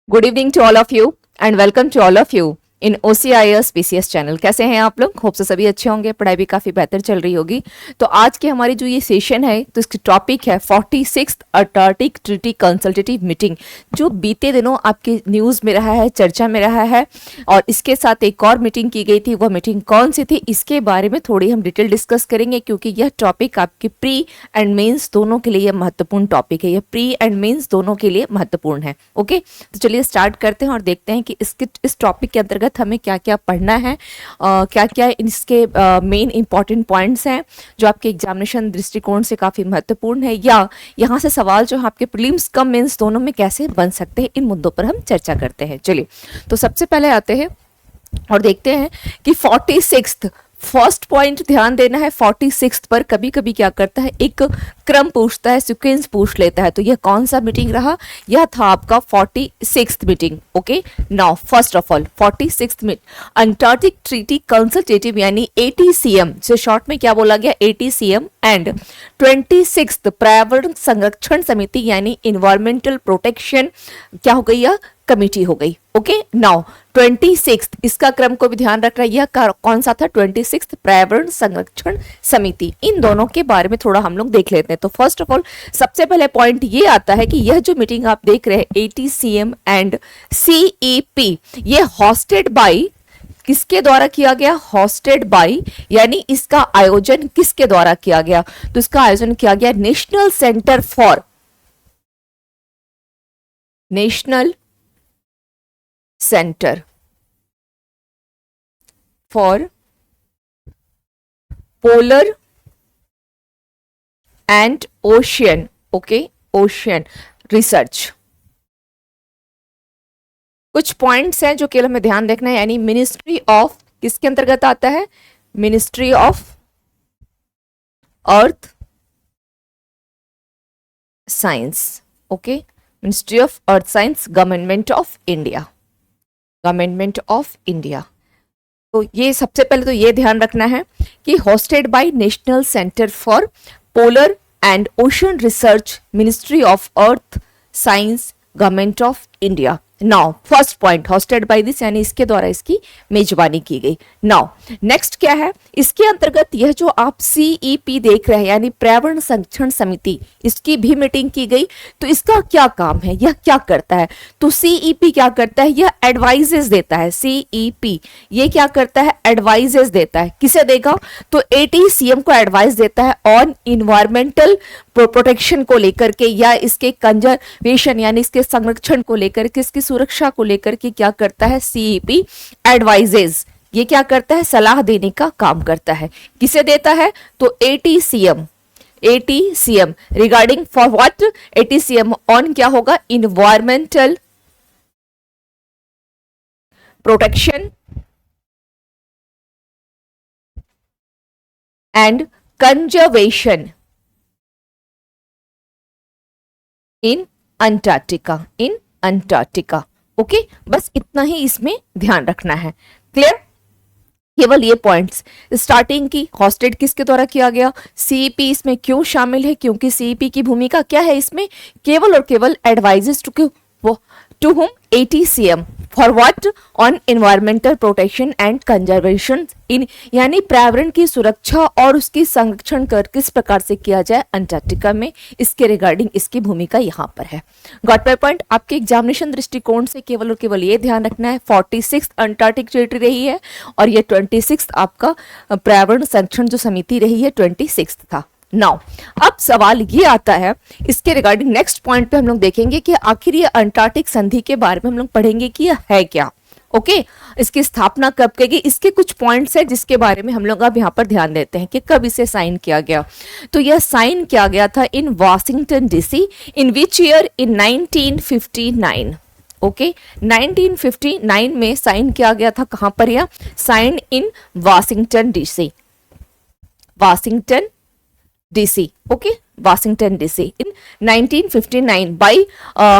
Good evening to all of you and welcome to all of you in OCIS PCS channel. कैसे हैं आप लोग? Hope से सभी अच्छे होंगे, पढ़ाई भी काफ़ी बेहतर चल रही होगी। तो आज की हमारी जो ये सेशन है तो इसकी टॉपिक है 46th Antarctic treaty consultative meeting, जो बीते दिनों आपके न्यूज़ में रहा है, चर्चा में रहा है। और इसके साथ एक और मीटिंग की गई थी, वह मीटिंग कौन सी थी इसके बारे में थोड़ी हम डिटेल डिस्कस करेंगे, क्योंकि यह टॉपिक आपके प्री एंड मेंस दोनों के लिए महत्वपूर्ण टॉपिक है। यह प्री एंड मेंस दोनों के लिए महत्वपूर्ण है। ओके, तो चलिए स्टार्ट करते हैं और देखते हैं कि इस टॉपिक के अंतर्गत हमें क्या क्या पढ़ना है, क्या क्या इसके मेन इंपॉर्टेंट पॉइंट्स हैं जो आपके एग्जामिनेशन दृष्टिकोण से काफ़ी महत्वपूर्ण है, या यहाँ से सवाल जो आपके प्रीलिम्स कम मेंस दोनों में कैसे बन सकते हैं, इन मुद्दों पर हम चर्चा करते हैं। चलिए, तो सबसे पहले आते हैं और देखते हैं कि 46th फर्स्ट पॉइंट ध्यान देना है। 46th पर कभी कभी क्या करता है, एक क्रम पूछता है, सीक्वेंस पूछ लेता है। तो यह कौन सा मीटिंग रहा? यह था आपका 46th meeting. Okay, now first of all 46th Antarctic treaty consultative यानी ATCM से शॉर्ट में क्या बोला गया? ATCM एंड 26th पर्यावरण संरक्षण समिति यानी इन्वायरमेंटल प्रोटेक्शन क्या हो गई? यह कमिटी हो गई। ओके, नाउ 26th इसका क्रम को भी ध्यान रखना है। यह कौन सा था? 26th पर्यावरण संरक्षण समिति। इन दोनों के बारे में थोड़ा हम लोग देख लेते हैं। तो फर्स्ट ऑफ ऑल सबसे पहले पॉइंट ये आता है कि यह जो मीटिंग आप देख रहे हैं ATCM एंड CEP, ये हॉस्टेड बाय किसके द्वारा किया गया? हॉस्टेड बाय यानी इसका आयोजन किसके द्वारा किया गया? तो इसका आयोजन किया गया national centre for polar and ocean, okay, ocean research. कुछ पॉइंट्स हैं जो केवल हमें ध्यान देखना है, यानी मिनिस्ट्री ऑफ किसके अंतर्गत आता है? Ministry of earth science. Okay, ministry of earth science, government of India, government of India. तो ये सबसे पहले तो ये ध्यान रखना है कि hosted by national centre for polar and ocean research, ministry of earth science, government of India. Now first point hosted by this यानी इसके द्वारा इसकी मेजबानी की गई। नाउ नेक्स्ट क्या है? इसके अंतर्गत यह जो आप CEP देख रहे हैं यानी पर्यावरण संरक्षण समिति, इसकी भी मीटिंग की गई। तो इसका क्या काम है, यह क्या करता है? तो CEP क्या करता है? यह एडवाइजेस देता है। CEP ये क्या करता है? एडवाइजेस देता है। किसे देगा? तो ATCM को एडवाइस देता है ऑन इन्वायरमेंटल प्रोटेक्शन को लेकर के, या इसके कंजर्वेशन यानी इसके संरक्षण को लेकर के, इसकी सुरक्षा को लेकर के क्या करता है? CEP एडवाइजेस, ये क्या करता है? सलाह देने का काम करता है। किसे देता है? तो ATCM regarding for what? ATCM on क्या होगा? Environmental protection and conservation in Antarctica. Okay, बस इतना ही इसमें ध्यान रखना है। क्लियर? केवल ये पॉइंट्स। स्टार्टिंग की हॉस्टेड किसके द्वारा किया गया? CEP इसमें क्यों शामिल है? क्योंकि CEP की भूमिका क्या है इसमें? केवल और केवल advises to whom? ATCM for what? On environmental protection and conservation in, यानी पर्यावरण की सुरक्षा और उसकी संरक्षण कर किस प्रकार से किया जाए अंटार्कटिका में, इसके रिगार्डिंग इसकी भूमिका यहाँ पर है। Got my point? आपके एग्जामिनेशन दृष्टिकोण से केवल और केवल ये ध्यान रखना है 46th अंटार्कटिक ट्रीटी रही है और ये 26th आपका पर्यावरण संरक्षण जो समिति रही है 26th था। नाउ अब सवाल ये आता है इसके रिगार्डिंग, नेक्स्ट पॉइंट पे हम लोग देखेंगे कि आखिर ये अंटार्कटिक संधि के बारे में हम लोग पढ़ेंगे कि यह है क्या। ओके, इसकी स्थापना कब की गई, इसके कुछ पॉइंट्स है जिसके बारे में हम लोग अब यहाँ पर ध्यान देते हैं कि कब इसे साइन किया गया। तो यह साइन किया गया था in Washington DC, in which year? In 1959। Okay, 1959 में साइन किया गया था। कहां पर? यह sign in Washington DC, Washington DC, okay, Washington DC in 1959 by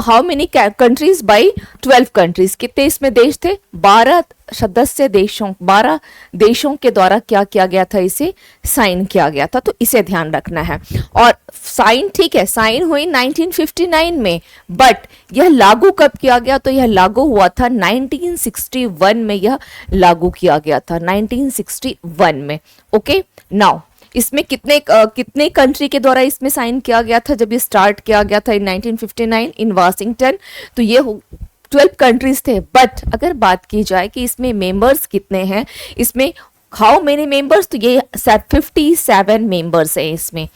how many countries? By 12 countries। कितने इसमें देश थे? 12 सदस्य देशों, 12 देशों के द्वारा क्या किया गया था? इसे साइन किया गया था। तो इसे ध्यान रखना है। और साइन, ठीक है, साइन हुई 1959 में, बट यह लागू कब किया गया? तो यह लागू हुआ था 1961 में, यह लागू किया गया था 1961 में। ओके, नाउ इसमें कितने कंट्री के द्वारा इसमें साइन किया गया था जब ये स्टार्ट किया गया था इन 1959 इन वाशिंगटन? तो ये 12 कंट्रीज थे। बट अगर बात की जाए कि इसमें मेंबर्स कितने हैं, इसमें हाउ मेनी मेंबर्स, तो ये 57 मेंबर्स हैं इसमें,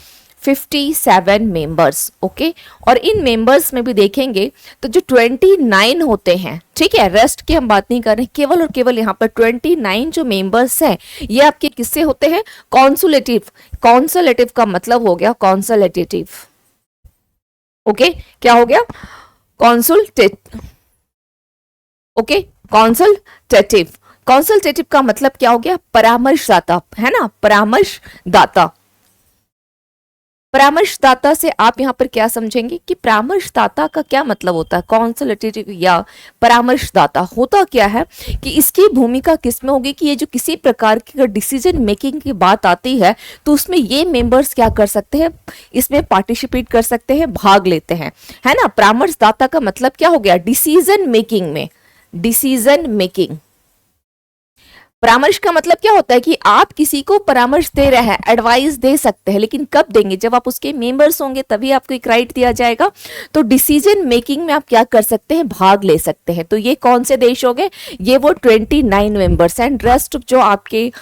57 मेंबर्स। ओके, और इन मेंबर्स में भी देखेंगे तो जो 29 होते हैं, ठीक है, रेस्ट की हम बात नहीं कर रहे, केवल और केवल यहाँ पर 29 जो मेंबर्स हैं ये आपके किससे होते हैं? कॉन्सुलेटिव। कॉन्सुलेटिव का मतलब हो गया कॉन्सुलेटिव। ओके, क्या हो गया? कॉन्सुलटेटिव। ओके, कॉन्सल्टेटिव। कॉन्सल्टेटिव का मतलब क्या हो गया? परामर्शदाता, है ना, परामर्शदाता। परामर्शदाता से आप यहाँ पर क्या समझेंगे कि परामर्शदाता का क्या मतलब होता है? कॉन्सल्टेटिव या परामर्शदाता होता क्या है कि इसकी भूमिका किसमें होगी कि ये जो किसी प्रकार की डिसीजन मेकिंग की बात आती है तो उसमें ये मेंबर्स क्या कर सकते हैं? इसमें पार्टिसिपेट कर सकते हैं, भाग लेते हैं, है ना। परामर्शदाता का मतलब क्या हो गया? डिसीजन मेकिंग में, डिसीजन मेकिंग। परामर्श का मतलब क्या होता है कि आप किसी को परामर्श दे रहे हैं, एडवाइस दे सकते हैं, लेकिन कब देंगे? जब आप उसके मेंबर्स होंगे तभी आपको एक राइट दिया जाएगा। तो डिसीजन मेकिंग में आप क्या कर सकते हैं? भाग ले सकते हैं। तो ये कौन से देश हो गए? ये वो 29 मेंबर्स एंड रेस्ट जो आपके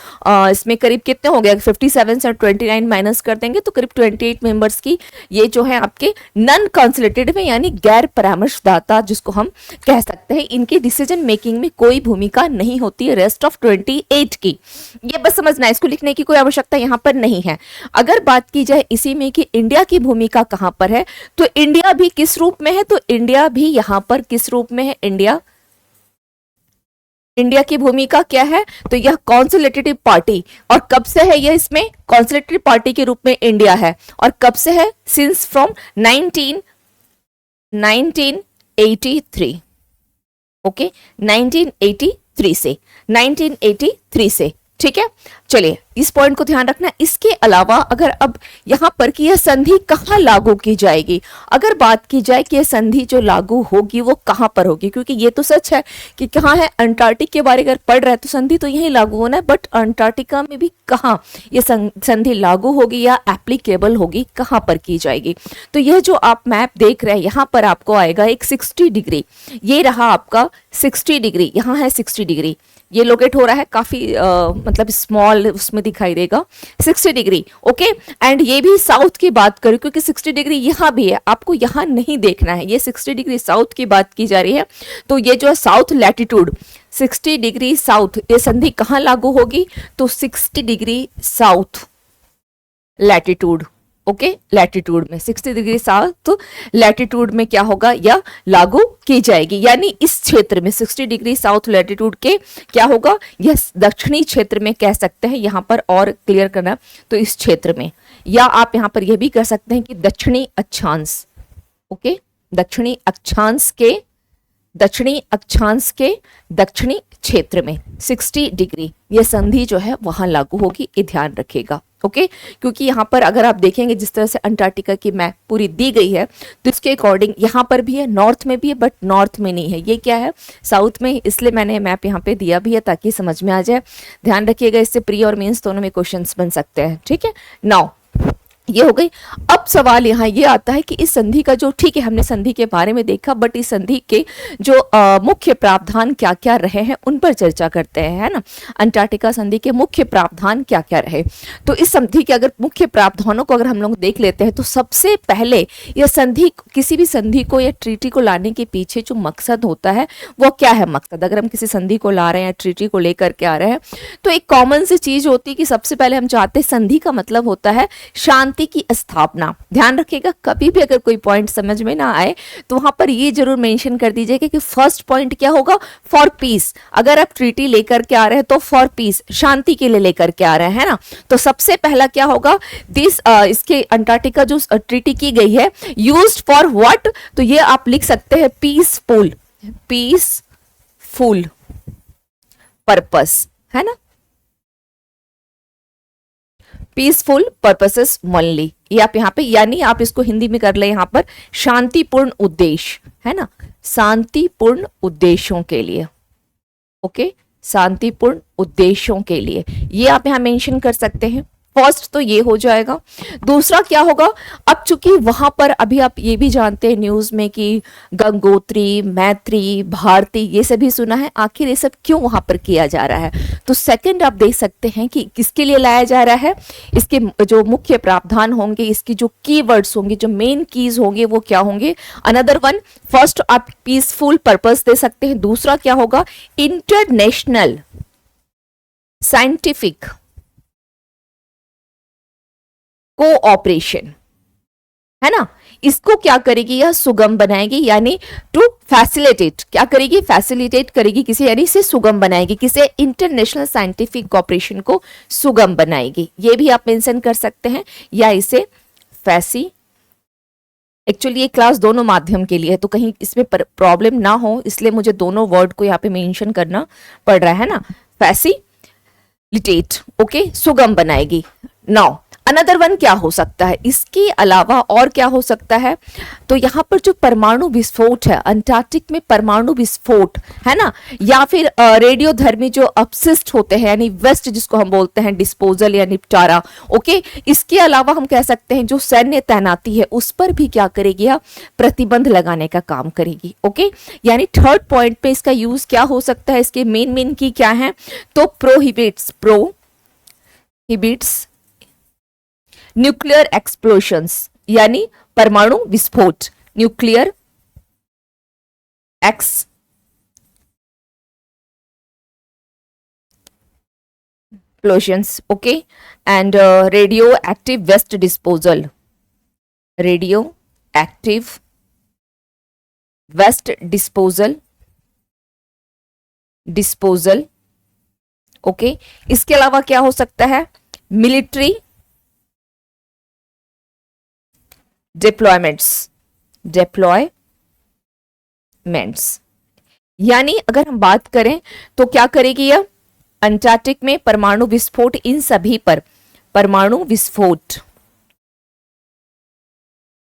इसमें करीब कितने हो गए? 57 से 29 माइनस कर देंगे तो करीब 28 मेंबर्स की ये जो है आपके नॉन कॉन्सुलेटेटिव है, यानी गैर परामर्शदाता जिसको हम कह सकते हैं। इनकी डिसीजन मेकिंग में कोई भूमिका नहीं होती है रेस्ट ऑफ 28 की। ये बस समझना है, इसको लिखने की कोई आवश्यकता यहां पर नहीं है। अगर बात की जाए इसी में कि इंडिया की भूमिका कहां पर है, तो इंडिया भी किस रूप में है? तो इंडिया भी यहां पर किस रूप में है? इंडिया की भूमिका क्या है? तो यह कॉन्सुलेटेटिव पार्टी। और कब से है यह इसमें कॉन्सुलेटेटिव पार्टी के रूप में इंडिया है? और कब से है? Since from 1983। ओके, 1983 से, 1983 से, ठीक है। चलिए इस पॉइंट को ध्यान रखना। इसके अलावा अगर अब यहां पर कि यह संधि कहां लागू की जाएगी, अगर बात की जाए कि यह संधि जो लागू होगी वो कहां पर होगी, क्योंकि ये तो सच है कि कहां है, अंटार्कटिक के बारे अगर पढ़ रहे हैं तो संधि तो यहीं लागू होना है, बट अंटार्कटिका में भी कहां ये संधि लागू होगी या एप्लीकेबल होगी, कहां पर की जाएगी? तो यह जो आप मैप देख रहे हैं यहां पर आपको आएगा एक 60 डिग्री, ये रहा आपका 60 डिग्री, यहां है 60 डिग्री, ये लोकेट हो रहा है काफी मतलब स्मॉल उसमें दिखाई देगा 60 डिग्री। ओके, एंड ये भी साउथ की बात करूं क्योंकि 60 डिग्री यहां भी है, आपको यहां नहीं देखना है, ये 60 डिग्री साउथ की बात की जा रही है। तो ये जो है साउथ लैटिट्यूड 60 डिग्री साउथ, ये संधि कहां लागू होगी? तो 60 degree south latitude. Okay, latitude में 60 डिग्री साउथ लैटिट्यूड में क्या होगा? यह लागू की जाएगी, यानी इस क्षेत्र में 60 डिग्री साउथ लैटिट्यूड के क्या होगा? यह दक्षिणी क्षेत्र में कह सकते हैं, यहां पर और क्लियर करना तो इस क्षेत्र में, या आप यहां पर यह भी कर सकते हैं कि दक्षिणी अक्षांश। ओके, दक्षिणी अक्षांश के दक्षिणी क्षेत्र में 60 डिग्री ये संधि जो है वहां लागू होगी, ये ध्यान रखिएगा। ओके, क्योंकि यहाँ पर अगर आप देखेंगे जिस तरह से अंटार्कटिका की मैप पूरी दी गई है तो इसके अकॉर्डिंग यहाँ पर भी है, नॉर्थ में भी है, बट नॉर्थ में नहीं है, ये क्या है? साउथ में, इसलिए मैंने मैप यहाँ पे दिया भी है ताकि समझ में आ जाए। ध्यान रखिएगा, इससे प्री और मेंस दोनों में क्वेश्चंस बन सकते हैं, ठीक है। नाउ ये हो गई। अब सवाल यहाँ ये आता है कि इस संधि का जो, ठीक है हमने संधि के बारे में देखा, बट इस संधि के जो मुख्य प्रावधान क्या क्या रहे हैं उन पर चर्चा करते हैं, है ना। अंटार्कटिका संधि के मुख्य प्रावधान क्या क्या रहे, तो इस संधि के अगर मुख्य प्रावधानों को अगर हम लोग देख लेते हैं तो सबसे पहले यह संधि, किसी भी संधि को या ट्रीटी को लाने के पीछे जो मकसद होता है वो क्या है? मकसद, अगर हम किसी संधि को ला रहे हैं, ट्रीटी को लेकर के आ रहे हैं, तो एक कॉमन सी चीज होती है कि सबसे पहले हम चाहते हैं, संधि का मतलब होता है शांति की स्थापना। ध्यान रखिएगा, कभी भी अगर कोई पॉइंट समझ में ना आए तो वहां पर ये जरूर मेंशन कर दीजिएगा कि फर्स्ट पॉइंट क्या होगा? For piece. अगर आप ट्रीटी लेकर के आ रहे हैं तो फॉर पीस, शांति के लिए लेकर के आ रहे हैं ना। तो सबसे पहला क्या होगा? दिस इसके अंटार्कटिका जो ट्रीटी की गई है, यूज्ड फॉर व्हाट? तो ये आप लिख सकते हैं पीसफुल पर्पस, है ना। पीसफुल पर्पसेस ओनली, ये आप यहाँ पे, यानी आप इसको हिंदी में कर ले यहाँ पर शांतिपूर्ण उद्देश्य, है ना, शांतिपूर्ण उद्देश्यों के लिए। ओके, शांतिपूर्ण उद्देश्यों के लिए, ये आप यहाँ मेंशन कर सकते हैं। फर्स्ट तो ये हो जाएगा। दूसरा क्या होगा, अब चूंकि वहां पर अभी आप ये भी जानते हैं न्यूज में कि गंगोत्री, मैत्री, भारती, ये सभी सुना है, आखिर ये सब क्यों वहां पर किया जा रहा है? तो सेकंड आप देख सकते हैं कि किसके लिए लाया जा रहा है, इसके जो मुख्य प्रावधान होंगे, इसकी जो कीवर्ड्स होंगे, जो मेन कीज होंगे वो क्या होंगे। अनदर वन, फर्स्ट आप पीसफुल पर्पस दे सकते हैं। दूसरा क्या होगा, इंटरनेशनल साइंटिफिक कोऑपरेशन, है ना, इसको क्या करेगी, यह सुगम बनाएगी, यानी टू फैसिलिटेट, क्या करेगी, फैसिलिटेट करेगी किसे, यानी इसे सुगम बनाएगी, किसे, इंटरनेशनल साइंटिफिक कोऑपरेशन को सुगम बनाएगी। ये भी आप मेंशन कर सकते हैं, या इसे फैसी, एक्चुअली ये क्लास दोनों माध्यम के लिए है, तो कहीं इसमें प्रॉब्लम ना हो, इसलिए मुझे दोनों वर्ड को यहाँ पे मेंशन करना पड़ रहा है ना, फैसिलिटेट, ओके, सुगम बनाएगी। नाउ अनदर वन क्या हो सकता है, इसके अलावा और क्या हो सकता है, तो यहाँ पर जो परमाणु विस्फोट है, अंटार्कटिक में परमाणु विस्फोट, है ना, या फिर रेडियोधर्मी जो अपशिष्ट होते हैं, यानी वेस्ट जिसको हम बोलते हैं, डिस्पोजल या निपटारा, ओके, इसके अलावा हम कह सकते हैं जो सैन्य तैनाती है उस पर भी क्या करेगी, या प्रतिबंध लगाने का काम करेगी। ओके, यानी थर्ड पॉइंट पे इसका यूज क्या हो सकता है, इसके मेन की क्या है, तो प्रोहिबिट्स न्यूक्लियर एक्सप्लोशंस, यानी परमाणु विस्फोट, nuclear explosions, okay, and radioactive waste disposal, radioactive waste disposal, okay. इसके अलावा क्या हो सकता है, मिलिट्री डिप्लॉयमेंट्स, यानी अगर हम बात करें तो क्या करेगी यह, अंटार्कटिक में परमाणु विस्फोट, इन सभी पर परमाणु विस्फोट,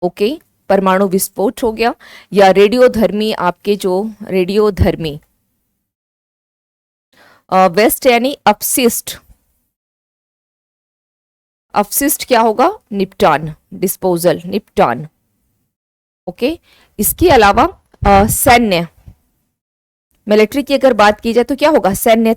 ओके, परमाणु विस्फोट हो गया, या रेडियोधर्मी, आपके जो रेडियोधर्मी वेस्ट यानी अपशिष्ट क्या होगा, निपटान, डिस्पोजल, निपटान, ओके। इसके अलावा सैन्य, मिलिट्री की अगर बात की जाए तो क्या होगा, सैन्य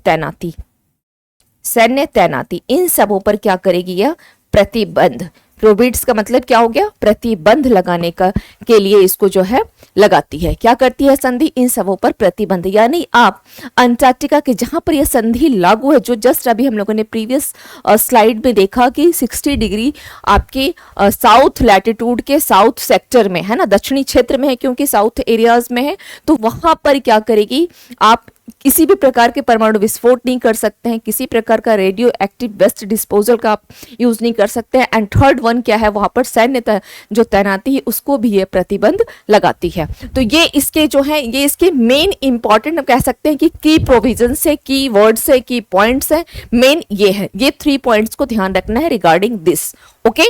तैनाती, इन सबों पर क्या करेगी यह, प्रतिबंध। प्रोहिबिट्स का मतलब क्या हो गया, प्रतिबंध लगाने का के लिए इसको जो है लगाती है, क्या करती है संधि, इन सबों पर प्रतिबंध। यानी आप अंटार्कटिका के जहां पर यह संधि लागू है, जो जस्ट अभी हम लोगों ने प्रीवियस स्लाइड में देखा कि 60 डिग्री आपके साउथ लैटिट्यूड के साउथ सेक्टर में है ना, दक्षिणी क्षेत्र में है, क्योंकि साउथ एरियाज में है, तो वहां पर क्या करेगी, आप किसी भी प्रकार के परमाणु विस्फोट नहीं कर सकते हैं, किसी प्रकार का रेडियो एक्टिव वेस्ट डिस्पोजल का आप यूज नहीं कर सकते हैं। एंड थर्ड वन क्या है, वहां पर सैन्य जो तैनाती है उसको भी ये प्रतिबंध लगाती है। तो ये इसके जो है, ये इसके मेन इंपॉर्टेंट हम कह सकते हैं कि की प्रोविजन से, की वर्ड्स है, की पॉइंट्स है, मेन ये है, ये 3 पॉइंट्स को ध्यान रखना है रिगार्डिंग दिस, ओके।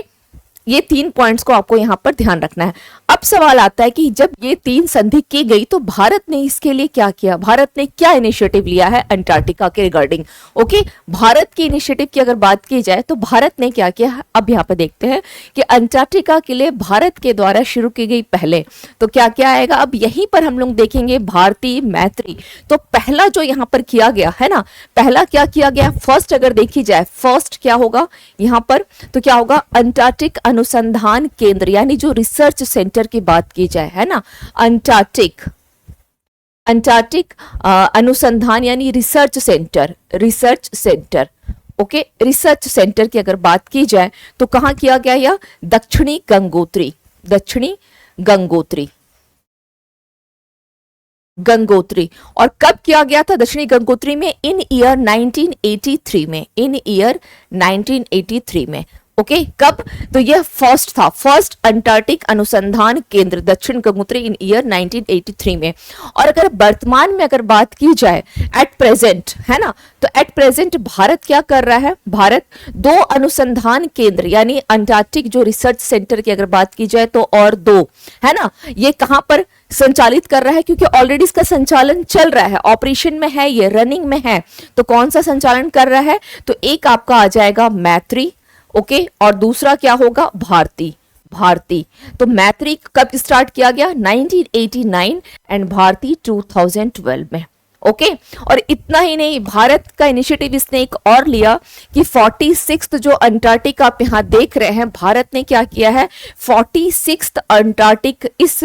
ये 3 पॉइंट्स को आपको यहां पर ध्यान रखना है। अब सवाल आता है कि जब ये 3 संधि की गई तो भारत ने इसके लिए क्या किया, भारत ने क्या इनिशिएटिव लिया है अंटार्कटिका के रिगार्डिंग, ओके। भारत की इनिशिएटिव की अगर बात की जाए तो भारत ने क्या किया, अब यहाँ पे देखते हैं कि अंटार्कटिका के लिए भारत के द्वारा शुरू की गई पहले तो क्या क्या आएगा, अब यहीं पर हम लोग देखेंगे भारती, मैत्री। तो पहला जो यहाँ पर किया गया है ना, पहला क्या किया गया, फर्स्ट अगर देखी जाए, फर्स्ट क्या होगा यहाँ पर, तो क्या होगा, अंटार्कटिक अनुसंधान केंद्र, यानी जो रिसर्च सेंटर की बात की जाए, है ना, अंटार्कटिक अनुसंधान यानी research centre, okay. Research centre की अगर बात की जाए तो कहां किया गया, यह दक्षिणी गंगोत्री। और कब किया गया था दक्षिणी गंगोत्री में, इन ईयर 1983 में, ओके कब? तो यह फर्स्ट था, फर्स्ट अंटार्कटिक अनुसंधान केंद्र दक्षिण गंगोत्री इन ईयर 1983 में। और अगर वर्तमान में अगर बात की जाए एट प्रेजेंट, है ना, तो एट प्रेजेंट भारत क्या कर रहा है? भारत 2 अनुसंधान केंद्र यानी अंटार्कटिक जो रिसर्च सेंटर की अगर बात की जाए तो और 2, है ना, ये कहां पर संचालित कर रहा है? क्योंकि ऑलरेडी इसका संचालन चल रहा है, ऑपरेशन में है, ये रनिंग में है। तो कौन सा संचालन कर रहा है? तो एक आपका आ जाएगा मैत्री, ओके, और दूसरा क्या होगा? भारती। भारती, तो मैत्री कब स्टार्ट किया गया? 1989 एंड भारती 2012 में। ओके और इतना ही नहीं, भारत का इनिशिएटिव इसने एक और लिया कि 46th जो अंटार्कटिक आप यहाँ देख रहे हैं, भारत ने क्या किया है? 46th अंटार्कटिक इस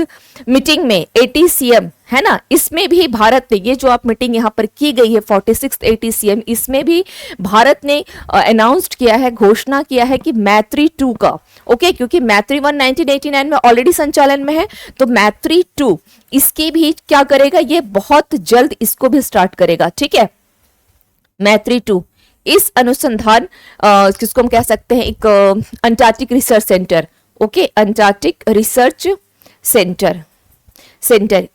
मीटिंग में ATCM, है ना, इसमें भी भारत ने, ये जो आप मीटिंग यहाँ पर की गई है 46th ATCM, इसमें भी भारत ने अनाउंस्ड किया है, घोषणा किया है कि मैत्री 2 का, ओके, क्योंकि मैत्री 1 1989 में ऑलरेडी संचालन में है, तो मैत्री 2 इसकी भी क्या करेगा? ये बहुत जल्द इसको भी स्टार्ट करेगा, ठीक है। मैत्री 2 इस अनुसंधान किसको हम कह सकते हैं? एक Antarctic research centre, okay, Antarctic research centre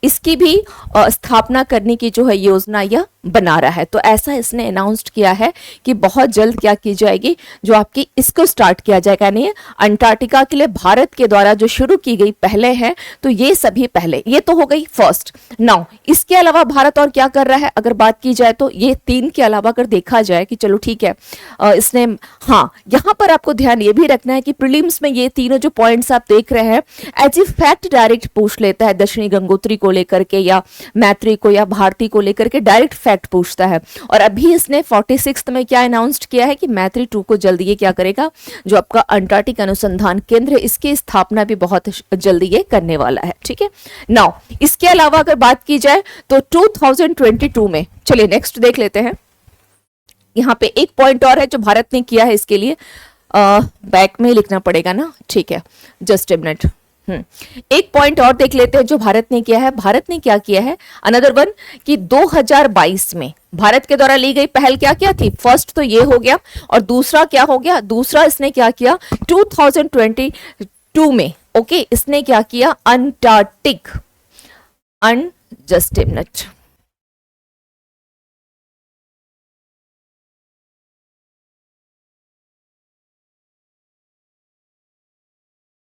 इसकी भी स्थापना करने की जो है योजना यह बना रहा है। तो ऐसा इसने अनाउंस्ड किया है कि बहुत जल्द क्या की जाएगी, जो आपकी इसको स्टार्ट किया जाएगा, यानी अंटार्कटिका के लिए भारत के द्वारा जो शुरू की गई पहले है, तो ये सभी पहले, ये तो हो गई फर्स्ट। नाउ इसके अलावा भारत और क्या कर रहा है अगर बात की जाए तो ये 3 के अलावा अगर देखा जाए कि चलो ठीक है, इसने, हाँ, यहां पर आपको ध्यान ये भी रखना है कि प्रीलिम्स में ये तीनों जो पॉइंट्स आप देख रहे हैं एज ए फैक्ट डायरेक्ट पूछ लेता है, दक्षिणी गंगोत्री को लेकर के या मैत्री को या भारती को लेकर के डायरेक्ट फैक्ट पूछता है। और अभी इसने 46th में क्या अनाउंस्ड किया है कि मैत्री 2 को जल्दी ये क्या करेगा, जो आपका अंटार्कटिक अनुसंधान केंद्र है, इसकी स्थापना भी बहुत जल्दी ये करने वाला है, ठीक है। नाउ इसके अलावा अगर बात की जाए तो 2022 में, चलिए नेक्स्ट देख लेते हैं। यहाँ पे एक पॉइंट और है जो भारत ने किया है, इसके लिए बैक में लिखना पड़ेगा ना, ठीक है, जस्ट ए मिनट। एक पॉइंट और देख लेते हैं जो भारत ने किया है। भारत ने क्या किया है, अनदर वन, कि 2022 में भारत के द्वारा ली गई पहल क्या क्या थी? फर्स्ट तो ये हो गया, और दूसरा क्या हो गया? दूसरा इसने क्या किया 2022 में, ओके, इसने क्या किया? Antarctic just a minute,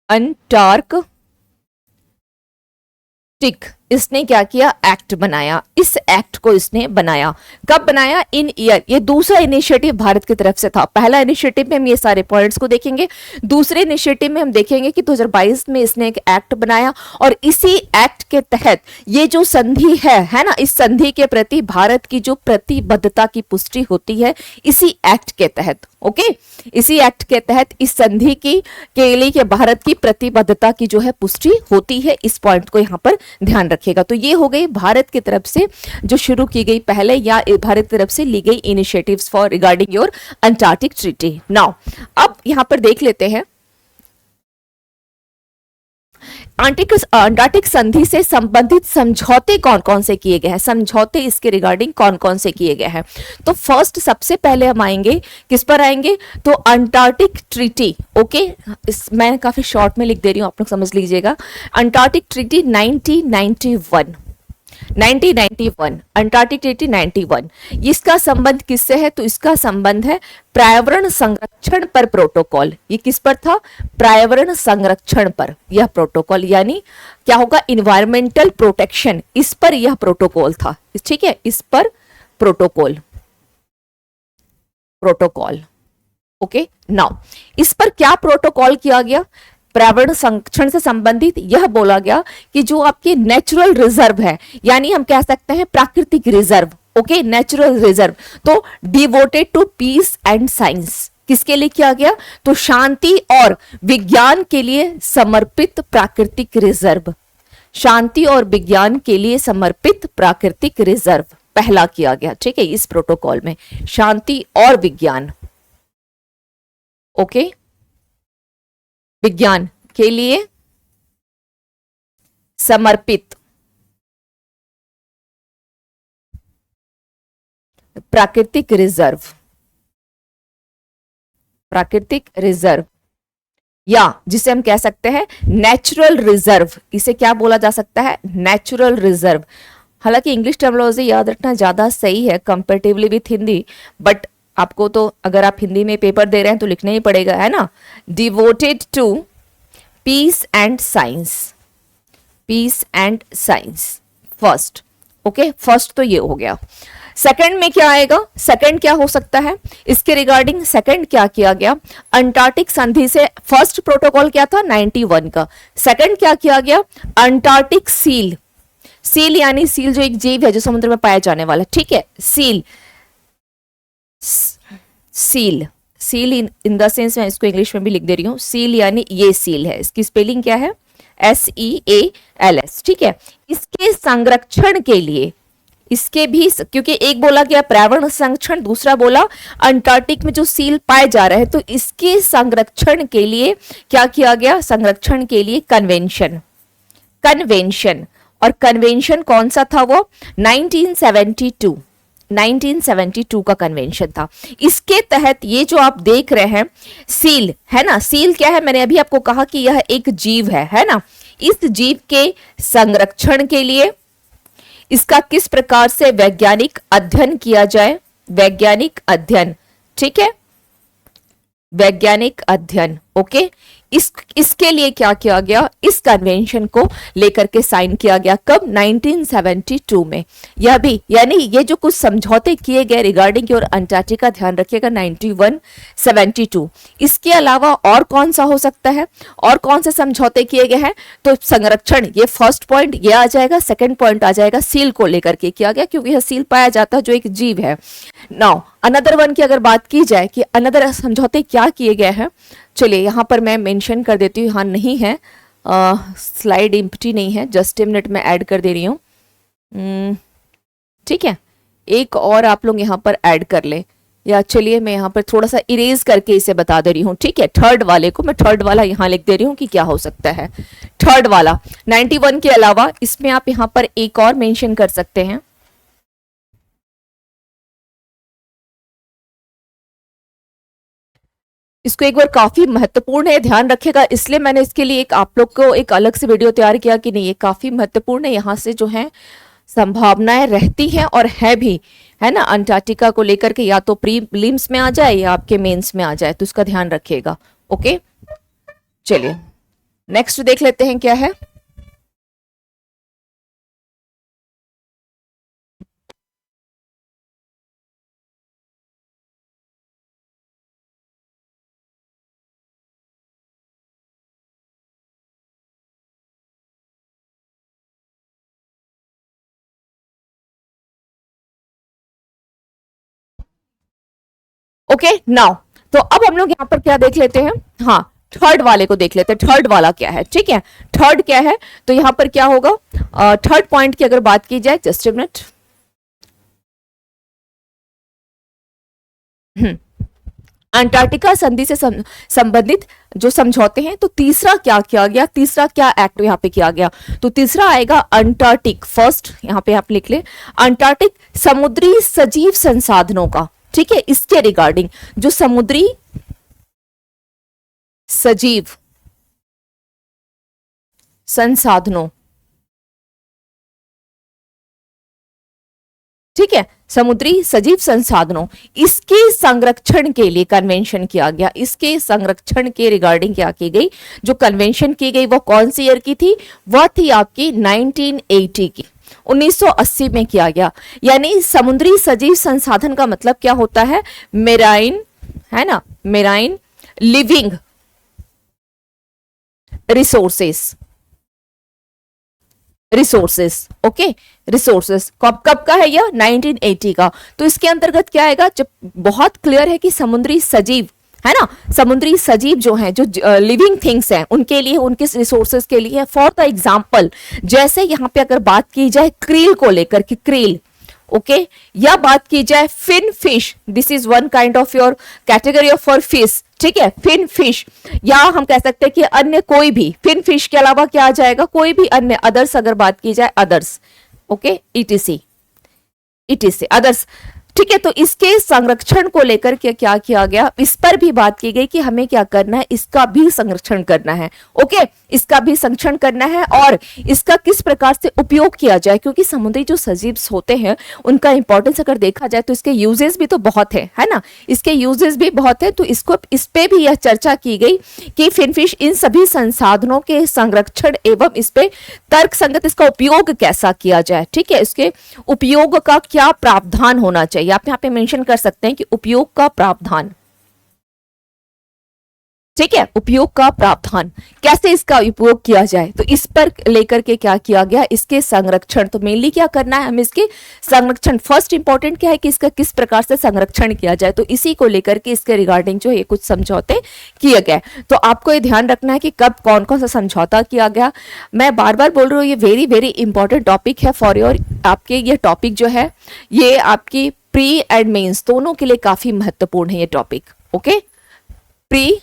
Antarctic इसने क्या किया? एक्ट बनाया। इस एक्ट को इसने बनाया, कब बनाया? इन ईयर, ये दूसरा इनिशिएटिव भारत की तरफ से था। पहला इनिशिएटिव में हम ये सारे पॉइंट्स को देखेंगे, दूसरे इनिशिएटिव में हम देखेंगे कि 2022 में इसने एक एक्ट बनाया, और इसी एक्ट के तहत ये जो संधि है ना, इस संधि के प्रति भारत की जो प्रतिबद्धता की पुष्टि होती है इसी एक्ट के तहत, ओके, इसी एक्ट के तहत इस संधि की के लिए भारत की प्रतिबद्धता की जो है पुष्टि होती है। इस पॉइंट को यहाँ पर ध्यान रखिएगा। तो ये हो गई भारत की तरफ से जो शुरू की गई पहले या भारत की तरफ से ली गई initiatives for regarding your Antarctic treaty. Now अब यहां पर देख लेते हैं अंटार्कटिक संधि से संबंधित समझौते कौन कौन से किए गए हैं, समझौते इसके रिगार्डिंग कौन कौन से किए गए हैं। तो फर्स्ट सबसे पहले हम आएंगे, किस पर आएंगे? तो अंटार्कटिक ट्रीटी, ओके, मैं काफी शॉर्ट में लिख दे रही हूं, आप लोग समझ लीजिएगा। अंटार्कटिक ट्रीटी 1991 अंटार्कटिक ट्रीटी 91, इसका संबंध किससे है? तो इसका संबंध है पर्यावरण संरक्षण पर प्रोटोकॉल। ये किस पर था? पर्यावरण संरक्षण पर यह प्रोटोकॉल, यानी क्या होगा? इन्वायरमेंटल प्रोटेक्शन, इस पर यह प्रोटोकॉल था, ठीक है, इस पर प्रोटोकॉल, ओके। नाउ इस पर क्या प्रोटोकॉल किया गया? पर्यावरण संरक्षण से संबंधित यह बोला गया कि जो आपके नेचुरल रिजर्व है, यानी हम कह सकते हैं प्राकृतिक रिजर्व, ओके, नेचुरल रिजर्व, तो devoted to peace and science, किसके लिए किया गया? तो शांति और विज्ञान के लिए समर्पित प्राकृतिक रिजर्व, शांति और विज्ञान के लिए समर्पित प्राकृतिक रिजर्व पहला किया गया, ठीक है, इस प्रोटोकॉल में शांति और विज्ञान, ओके, विज्ञान के लिए समर्पित प्राकृतिक रिजर्व या जिसे हम कह सकते हैं नेचुरल रिजर्व, इसे क्या बोला जा सकता है, नेचुरल रिजर्व। हालांकि इंग्लिश टर्मिनोलॉजी याद रखना ज्यादा सही है कंपेरेटिवली विथ हिंदी, बट आपको तो अगर आप हिंदी में पेपर दे रहे हैं तो लिखना ही पड़ेगा, है ना। Devoted to peace and science, peace and science first. Okay, first तो ये हो गया। सेकंड में क्या आएगा, सेकंड क्या हो सकता है इसके रिगार्डिंग, सेकंड क्या किया गया, अंटार्कटिक संधि से, फर्स्ट प्रोटोकॉल क्या था 91 का, सेकंड क्या किया गया, अंटार्कटिक सील, सील यानी सील जो एक जीव है जो समुद्र में पाया जाने वाला, ठीक है, seal, seal, seal in the sense, मैं इसको इंग्लिश में भी लिख दे रही हूं, सील यानी ये सील है, इसकी स्पेलिंग क्या है, SEALS, ठीक है। इसके संरक्षण के लिए, इसके भी, क्योंकि एक बोला गया पर्यावरण संरक्षण, दूसरा बोला अंटार्कटिक में जो सील पाए जा रहे हैं, तो इसके संरक्षण के लिए क्या किया गया, संरक्षण के लिए कन्वेंशन, कन्वेंशन, और कन्वेंशन कौन सा था वो 1972, 1972 का कन्वेंशन था। इसके तहत ये जो आप देख रहे हैं सील, है ना, सील क्या है, मैंने अभी आपको कहा कि यह एक जीव है ना, इस जीव के संरक्षण के लिए इसका किस प्रकार से वैज्ञानिक अध्ययन किया जाए, वैज्ञानिक अध्ययन, ठीक है, वैज्ञानिक अध्ययन, ओके। इसके लिए क्या किया गया, इस कन्वेंशन को लेकर के साइन किया गया कब 1972 में। यह भी यानी ये जो कुछ समझौते किए गए रिगार्डिंग योर अंटार्कटिका, ध्यान रखिएगा 91-72। इसके अलावा और कौन सा हो सकता है, और कौन से समझौते किए गए हैं, तो संरक्षण, ये फर्स्ट पॉइंट ये आ जाएगा, सेकंड पॉइंट आ जाएगा सील को लेकर के किया गया, क्योंकि यह सील पाया जाता है जो एक जीव है। नाउ अनदर वन की अगर बात की जाए कि अनदर समझौते क्या किए गए हैं, चलिए यहां पर मैं मेंशन कर देती हूँ, यहाँ नहीं है, स्लाइड इम्प्टी नहीं है, जस्ट ए मिनट में ऐड कर दे रही हूँ, ठीक है। एक और आप लोग यहाँ पर ऐड कर ले, या चलिए मैं यहाँ पर थोड़ा सा इरेज करके इसे बता दे रही हूँ, ठीक है। थर्ड वाले को मैं थर्ड वाला यहाँ लिख दे रही हूँ कि क्या हो सकता है, थर्ड वाला 91 के अलावा इसमें आप यहाँ पर एक और मेंशन कर सकते हैं, इसको एक बार, काफी महत्वपूर्ण है, ध्यान रखिएगा, इसलिए मैंने इसके लिए एक आप लोग को एक अलग से वीडियो तैयार किया कि नहीं, ये काफी महत्वपूर्ण है, यहाँ से जो है संभावनाएं रहती हैं और है भी, है ना, अंटार्कटिका को लेकर के या तो प्रीलिम्स में आ जाए या आपके मेंस में आ जाए, तो इसका ध्यान रखिएगा, ओके। चलिए नेक्स्ट देख लेते हैं क्या है। ओके नाउ, तो अब हम लोग यहाँ पर क्या देख लेते हैं, हाँ थर्ड वाले को देख लेते हैं, थर्ड वाला क्या है, ठीक है। थर्ड क्या है, तो यहाँ पर क्या होगा, थर्ड पॉइंट की अगर बात की जाए, जस्ट ए मिनट, अंटार्कटिका संधि से संबंधित जो समझौते हैं, तो तीसरा क्या किया गया, तीसरा क्या एक्ट यहाँ पे किया गया, तो तीसरा आएगा अंटार्कटिक, फर्स्ट यहाँ पे आप लिख ले, अंटार्कटिक समुद्री सजीव संसाधनों का, ठीक है, इसके रिगार्डिंग जो समुद्री सजीव संसाधनों, ठीक है, समुद्री सजीव संसाधनों, इसके संरक्षण के लिए कन्वेंशन किया गया, इसके संरक्षण के रिगार्डिंग क्या की गई, जो कन्वेंशन की गई वो कौन सी ईयर की थी, वह थी आपकी 1980 की, 1980 में किया गया। यानी समुद्री सजीव संसाधन का मतलब क्या होता है, मेराइन, है ना, marine living resources, resources, okay, resources कब का है यह 1980 का। तो इसके अंतर्गत क्या आएगा, जब बहुत क्लियर है कि समुद्री सजीव, है ना, समुद्री सजीव जो हैं, जो लिविंग थिंग्स हैं, उनके लिए, उनके रिसोर्सेज के लिए, फॉर द एग्जांपल, जैसे यहाँ पे अगर बात की जाए क्रील को लेकर कि क्रील, ओके, या बात की जाए fin fish, this is one kind of your category of for fish, ठीक है, फिन फिश, या हम कह सकते हैं कि अन्य कोई भी, फिन फिश के अलावा क्या आ जाएगा, कोई भी अन्य, अदर्स अगर बात की जाए, others, okay, etc, etc others. ठीक है। तो इसके संरक्षण को लेकर के क्या किया गया, इस पर भी बात की गई कि हमें क्या करना है, इसका भी संरक्षण करना है। ओके, इसका भी संरक्षण करना है और इसका किस प्रकार से उपयोग किया जाए, क्योंकि समुद्री जो सजीव होते हैं उनका इंपॉर्टेंस अगर देखा जाए तो इसके यूजेस भी तो बहुत है ना, इसके यूजेस भी बहुत है। तो इसको इस पे भी यह चर्चा की गई कि फिनफिश इन सभी संसाधनों के संरक्षण एवं इस पे तर्क संगत इसका उपयोग कैसा किया जाए। ठीक है, इसके उपयोग का क्या प्रावधान होना चाहिए, आप यहाँ पे मेंशन कर सकते हैं कि उपयोग का प्रावधान। ठीक है, उपयोग का प्रावधान, कैसे इसका उपयोग किया जाए, तो इस पर लेकर के क्या किया गया, इसके संरक्षण। तो मेनली क्या करना है हमें, इसके संरक्षण। फर्स्ट इंपॉर्टेंट क्या है कि इसका किस प्रकार से संरक्षण किया जाए, तो इसी को लेकर के इसके रिगार्डिंग जो ये कुछ समझौते किए गए। तो आपको ये ध्यान रखना है कि कब कौन कौन सा समझौता किया गया। मैं बार बार बोल रही हूँ, ये वेरी वेरी इंपॉर्टेंट टॉपिक है फॉर योर, आपके ये टॉपिक जो है ये आपकी प्री एंड मेंस दोनों के लिए काफी महत्वपूर्ण है ये topic. Okay, pre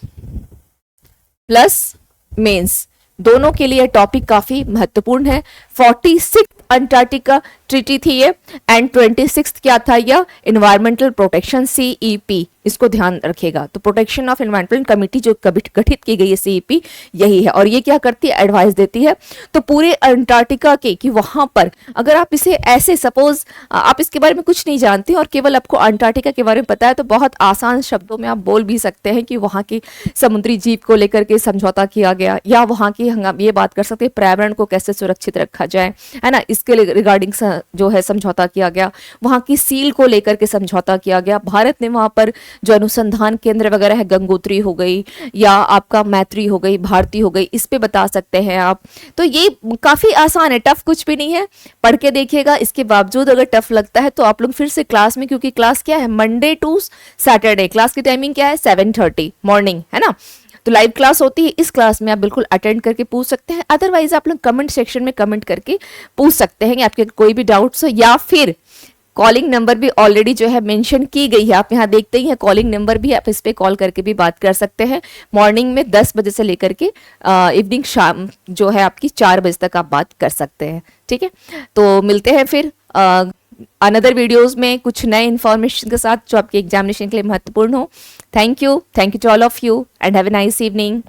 plus mains दोनों के लिए टॉपिक काफी महत्वपूर्ण है। 46 अंटार्कटिका ट्रीटी थी ये, एंड 26 क्या था यह, एनवायरमेंटल प्रोटेक्शन CEP, इसको ध्यान रखिएगा। तो प्रोटेक्शन ऑफ एनवायरमेंटल कमिटी जो गठित की गई है CEP यही है, और ये क्या करती है, एडवाइस देती है। तो पूरे अंटार्कटिका के कि वहां पर अगर आप इसे ऐसे सपोज आप इसके बारे में कुछ नहीं जानते और केवल आपको अंटार्कटिका के बारे में पता है, तो बहुत आसान शब्दों में आप बोल भी सकते हैं कि वहां के समुद्री जीव को लेकर के समझौता किया गया, या वहां की हम ये बात कर सकते हैं पर्यावरण को कैसे सुरक्षित रखा जाए, है ना, इसके रिगार्डिंग जो है समझौता किया गया। वहां की सील को लेकर के समझौता किया गया। भारत ने वहां पर जो अनुसंधान केंद्र वगैरह है, गंगोत्री हो गई या आपका मैत्री हो गई, भारती हो गई, इस पे बता सकते हैं आप। तो ये काफी आसान है, टफ कुछ भी नहीं है, पढ़ के देखिएगा। इसके बावजूद अगर टफ लगता है तो आप लोग फिर से क्लास में, क्योंकि क्लास क्या है, मंडे टू सैटरडे, क्लास की टाइमिंग क्या है, 7:30 मॉर्निंग, है ना। तो लाइव क्लास होती है, इस क्लास में आप बिल्कुल अटेंड करके पूछ सकते हैं। अदरवाइज आप लोग कमेंट सेक्शन में कमेंट करके पूछ सकते हैं आपके कोई भी डाउट्स हो, या फिर कॉलिंग नंबर भी ऑलरेडी जो है मेंशन की गई है, आप यहाँ देखते ही हैं कॉलिंग नंबर भी, आप इस पे कॉल करके भी बात कर सकते हैं। मॉर्निंग में 10 बजे से लेकर के इवनिंग शाम जो है आपकी 4 बजे तक आप बात कर सकते हैं। ठीक है, तो मिलते हैं फिर अनदर वीडियोस में कुछ नए इन्फॉर्मेशन के साथ जो आपके एग्जामिनेशन के लिए महत्वपूर्ण हो। Thank you to all of you and have a nice evening.